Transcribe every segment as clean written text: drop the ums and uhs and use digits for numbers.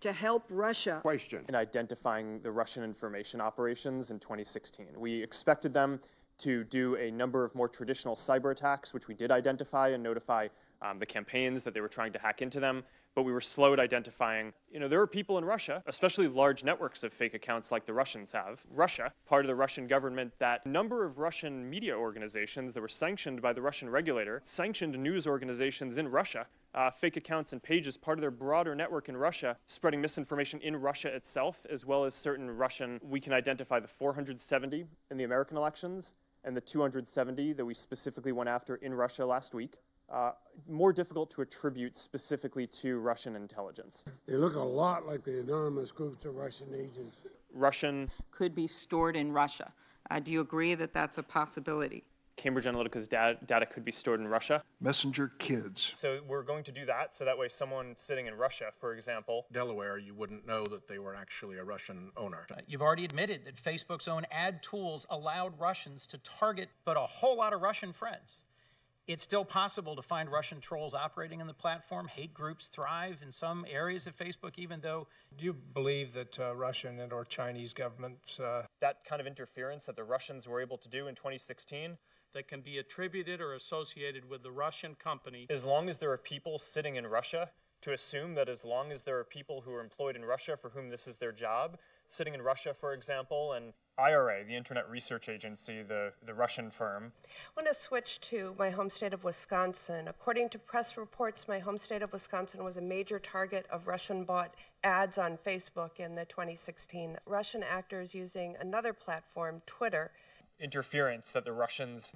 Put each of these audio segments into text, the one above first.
to help Russia. Question. In identifying the Russian information operations in 2016. We expected them to do a number of more traditional cyber attacks, which we did identify and notify the campaigns that they were trying to hack into them. But we were slow at identifying, there are people in Russia, especially large networks of fake accounts like the Russians have. Russia, part of the Russian government, that number of Russian media organizations that were sanctioned by the Russian regulator, sanctioned news organizations in Russia, fake accounts and pages, part of their broader network in Russia, spreading misinformation in Russia itself, as well as certain Russian, we can identify the 470 in the American elections and the 270 that we specifically went after in Russia last week. More difficult to attribute specifically to Russian intelligence. They look a lot like the anonymous groups of Russian agents. Russian could be stored in Russia. Do you agree that that's a possibility? Cambridge Analytica's data could be stored in Russia. Messenger kids. So we're going to do that, so that way someone sitting in Russia, for example, Delaware, you wouldn't know that they were actually a Russian owner. You've already admitted that Facebook's own ad tools allowed Russians to target but a whole lot of Russian friends. It's still possible to find Russian trolls operating on the platform. Hate groups thrive in some areas of Facebook, even though... Do you believe that Russian and or Chinese governments... that kind of interference that the Russians were able to do in 2016... that can be attributed or associated with the Russian company. As long as there are people sitting in Russia, to assume that as long as there are people who are employed in Russia for whom this is their job, sitting in Russia, for example, and IRA, the Internet Research Agency, the Russian firm. I want to switch to my home state of Wisconsin. According to press reports, my home state of Wisconsin was a major target of Russian-bought ads on Facebook in the 2016. Russian actors using another platform, Twitter. Interference that the Russians...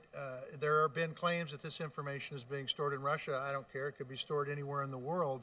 There have been claims that this information is being stored in Russia. I don't care. It could be stored anywhere in the world.